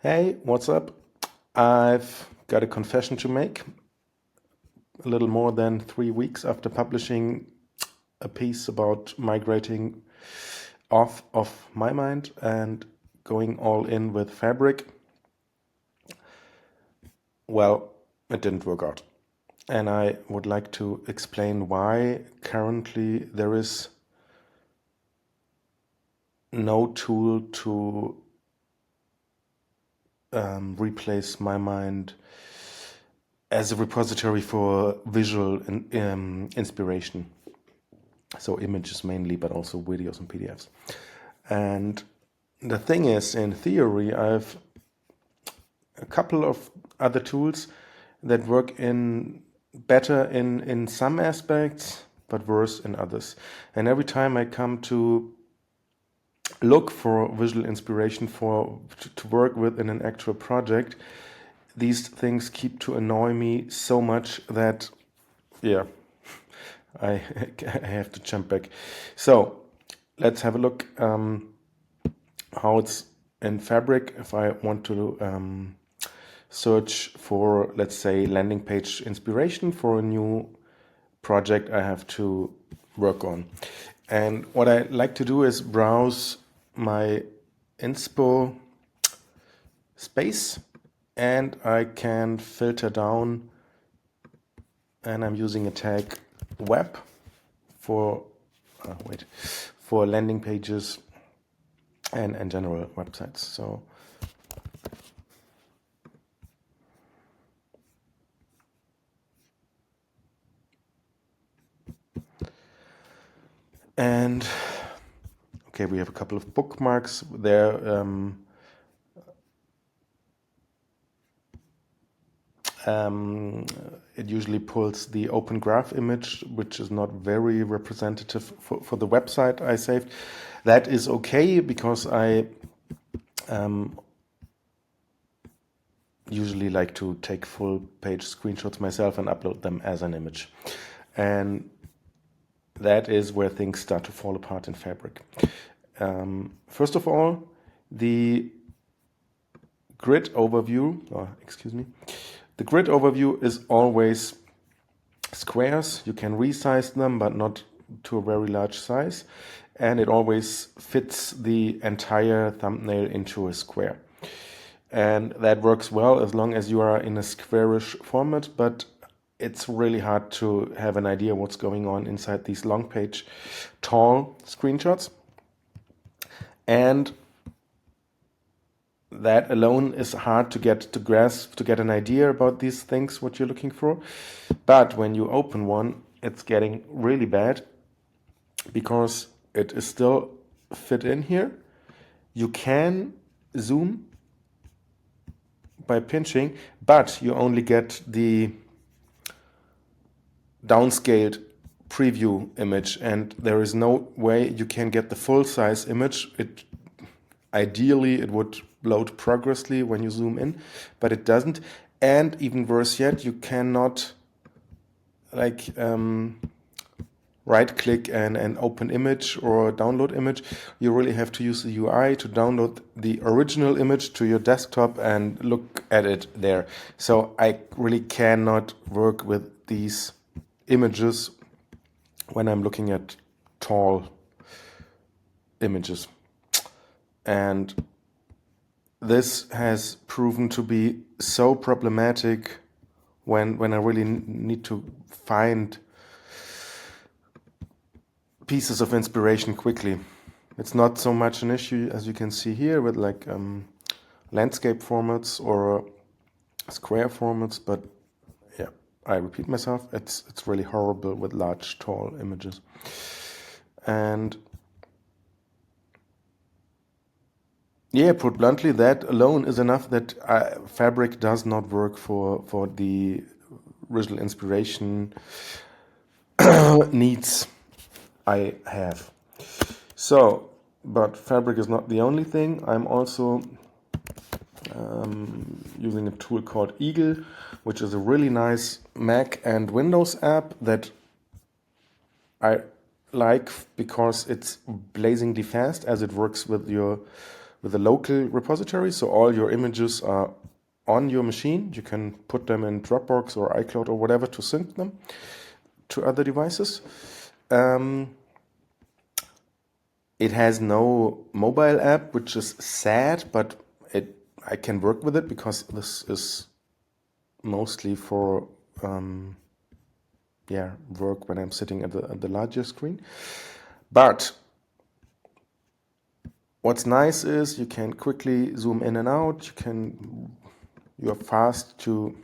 Hey, what's up? I've got a confession to make. A little more than 3 weeks after publishing a piece about migrating off of MyMind and going all in with Fabric, well, it didn't work out. And I would like to explain why currently there is no tool to replace MyMind as a repository for visual inspiration. So images mainly, but also videos and PDFs. And the thing is, in theory, I have a couple of other tools that work in better in some aspects, but worse in others. And every time I come to look for visual inspiration to work with in an actual project, these things keep to annoy me so much that, yeah, I have to jump back. So let's have a look how it's in Fabric. If I want to search for, let's say, landing page inspiration for a new project I have to work on. And what I like to do is browse my inspo space, and I can filter down, and I'm using a tag web for for landing pages and general websites. So and okay, we have a couple of bookmarks there. It usually pulls the open graph image, which is not very representative for the website I saved. That is okay because I usually like to take full page screenshots myself and upload them as an image. And that is where things start to fall apart in Fabric. First of all, the grid overview, the grid overview is always squares. You can resize them, but not to a very large size. And it always fits the entire thumbnail into a square. And that works well as long as you are in a squarish format, but it's really hard to have an idea what's going on inside these long page tall screenshots. And that alone is hard to get to grasp, to get an idea about these things, what you're looking for. But when you open one, it's getting really bad because it is still fit in here. You can zoom by pinching, but you only get the downscaled preview image, and there is no way you can get the full size image. Ideally it would load progressively when you zoom in, but it doesn't. And even worse yet, you cannot right click and open image or download image. You really have to use the UI to download the original image to your desktop and look at it there. So I really cannot work with these images when I'm looking at tall images. And this has proven to be so problematic when I really need to find pieces of inspiration quickly. It's not so much an issue as you can see here with landscape formats or square formats, but yeah, I repeat myself, it's really horrible with large, tall images. And yeah, put bluntly, that alone is enough that Fabric does not work for the visual inspiration needs I have. So, but Fabric is not the only thing. I'm also using a tool called Eagle, which is a really nice Mac and Windows app that I like because it's blazingly fast as it works with your with a local repository. So all your images are on your machine. You can put them in Dropbox or iCloud or whatever to sync them to other devices. It has no mobile app, which is sad, but I can work with it because this is mostly for work when I'm sitting at the larger screen. But what's nice is you can quickly zoom in and out. You're fast to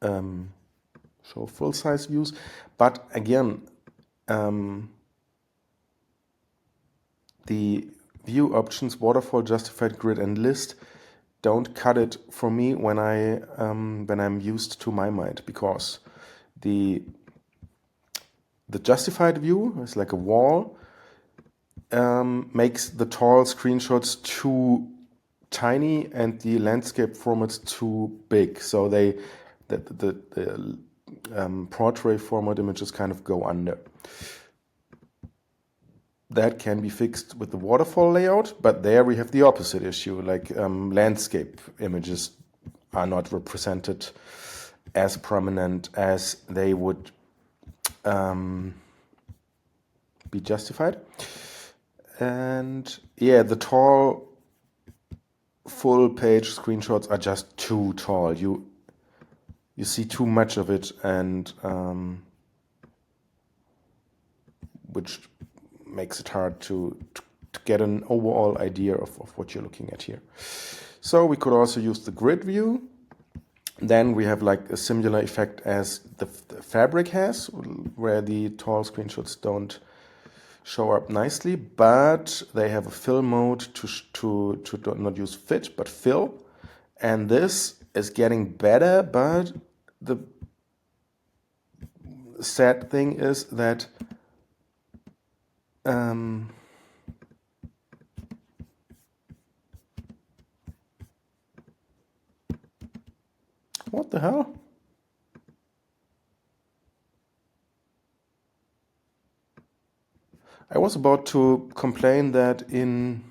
show full-size views. But again, the view options, waterfall, justified, grid, and list don't cut it for me when I'm used to MyMind, because the justified view is like a wall, makes the tall screenshots too tiny and the landscape formats too big. So the portrait format images kind of go under. That can be fixed with the waterfall layout, but there we have the opposite issue. Like landscape images are not represented as prominent as they would be justified. And yeah, the tall full page screenshots are just too tall. You see too much of it, and which makes it hard to get an overall idea of what you're looking at here. So we could also use the grid view. Then we have like a similar effect as the Fabric has, where the tall screenshots don't show up nicely, but they have a fill mode to not use fit but fill, and this is getting better. But the sad thing is that what the hell? I was about to complain that in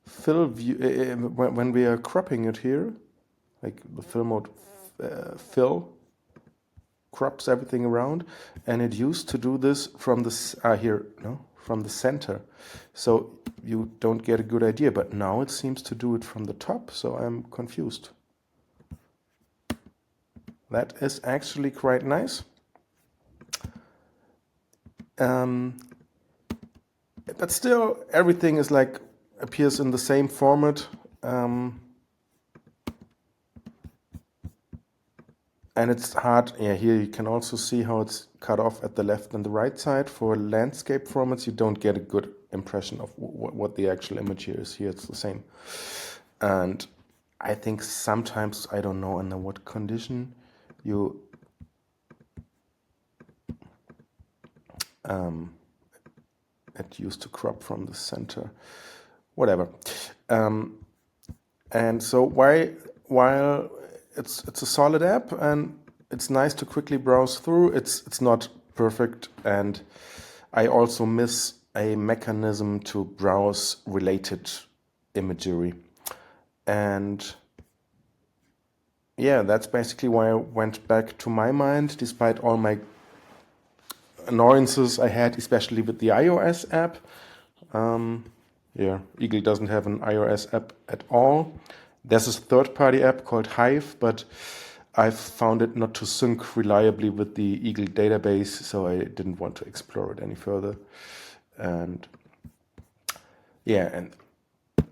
fill view, when we are cropping it here, like the fill mode fill crops everything around, and it used to do this from from the center, so you don't get a good idea. But now it seems to do it from the top, so I'm confused. That is actually quite nice. But still, everything is like appears in the same format. And it's hard. Yeah, here you can also see how it's cut off at the left and the right side. For landscape formats, you don't get a good impression of what the actual image here is. Here it's the same. And I think sometimes, I don't know under what condition, it used to crop from the center. Whatever. And so while it's a solid app and it's nice to quickly browse through, it's not perfect, and I also miss a mechanism to browse related imagery. And yeah, that's basically why I went back to MyMind, despite all my annoyances I had, especially with the iOS app. Eagle doesn't have an iOS app at all. There's a third-party app called Hive, but I've found it not to sync reliably with the Eagle database, so I didn't want to explore it any further. And yeah,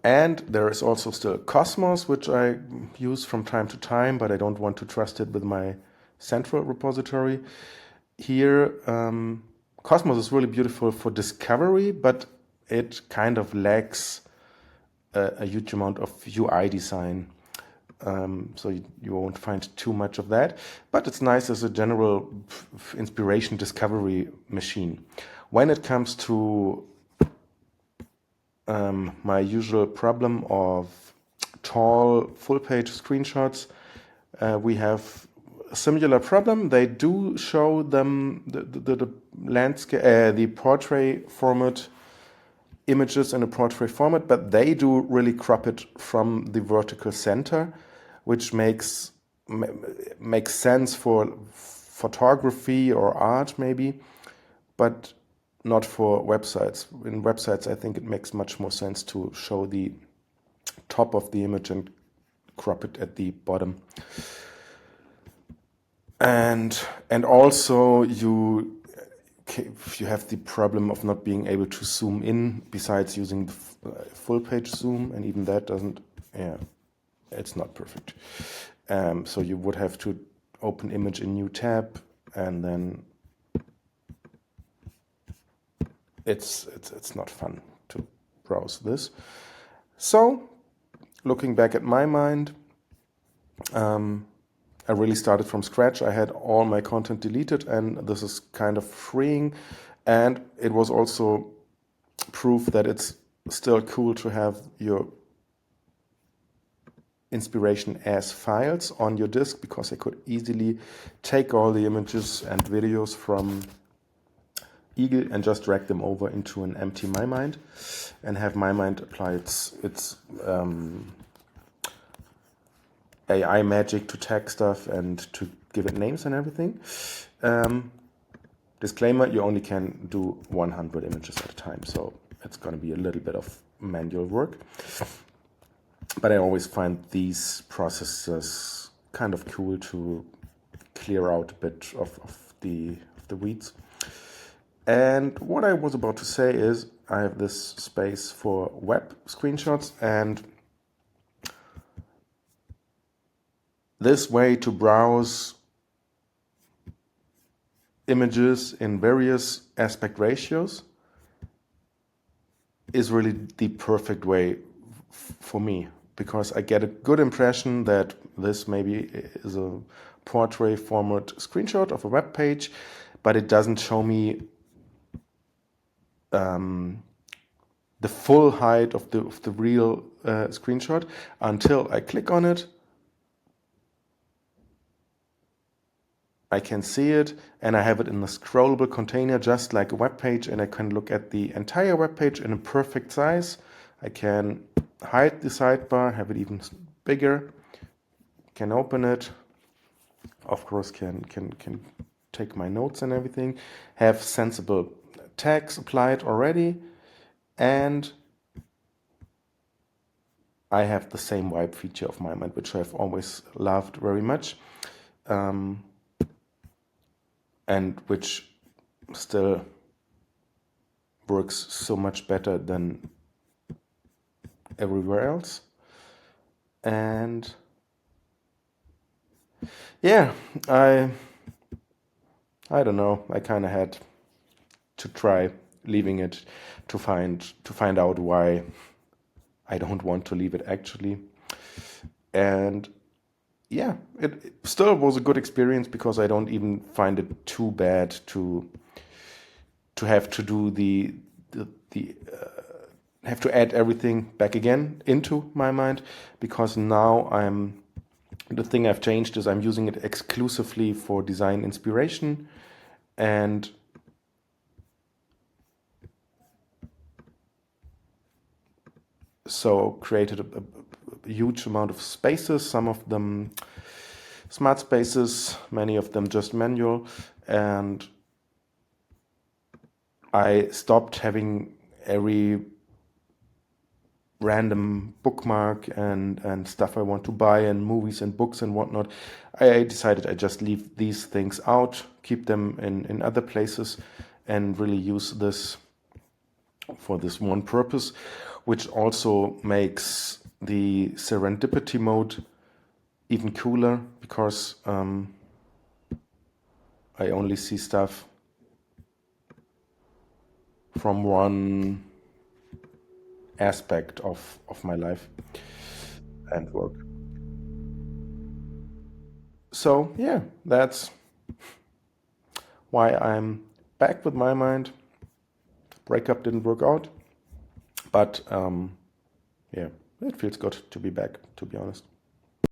and there is also still Cosmos, which I use from time to time, but I don't want to trust it with my central repository. Here, Cosmos is really beautiful for discovery, but it kind of lacks a huge amount of UI design. So you won't find too much of that, but it's nice as a general inspiration discovery machine. When it comes to my usual problem of tall full-page screenshots, we have a similar problem. They do show them the landscape, the portrait format images in a portrait format, but they do really crop it from the vertical center, which makes sense for photography or art maybe, but not for websites. In websites, I think it makes much more sense to show the top of the image and crop it at the bottom. And also if you have the problem of not being able to zoom in, besides using the full page zoom, and even that doesn't, it's not perfect. So you would have to open image in new tab, and then it's not fun to browse this. So looking back at MyMind, I really started from scratch. I had all my content deleted, and this is kind of freeing. And it was also proof that it's still cool to have your inspiration as files on your disk, because I could easily take all the images and videos from Eagle and just drag them over into an empty MyMind and have MyMind apply its AI magic to tag stuff and to give it names and everything. Disclaimer, you only can do 100 images at a time, so it's going to be a little bit of manual work. But I always find these processes kind of cool to clear out a bit of the weeds. And what I was about to say is I have this space for web screenshots, and this way to browse images in various aspect ratios is really the perfect way for me, because I get a good impression that this maybe is a portrait format screenshot of a web page, but it doesn't show me the full height of the real screenshot until I click on it. I can see it, and I have it in a scrollable container just like a web page, and I can look at the entire web page in a perfect size. I can hide the sidebar, have it even bigger, can open it, of course can take my notes and everything, have sensible tags applied already, and I have the same wipe feature of MyMind, which I've always loved very much. And which still works so much better than everywhere else. And yeah, I don't know, I kind of had to try leaving it to find out why I don't want to leave it actually. And yeah, it still was a good experience, because I don't even find it too bad to have to do have to add everything back again into MyMind, because now the thing I've changed is I'm using it exclusively for design inspiration, and so created a huge amount of spaces, some of them smart spaces, many of them just manual, and I stopped having every random bookmark and stuff I want to buy, and movies and books and whatnot. I decided I just leave these things out, keep them in other places, and really use this for this one purpose, which also makes the serendipity mode even cooler, because I only see stuff from one aspect of my life and work. So yeah, that's why I'm back with MyMind. Breakup didn't work out, but yeah, it feels good to be back, to be honest.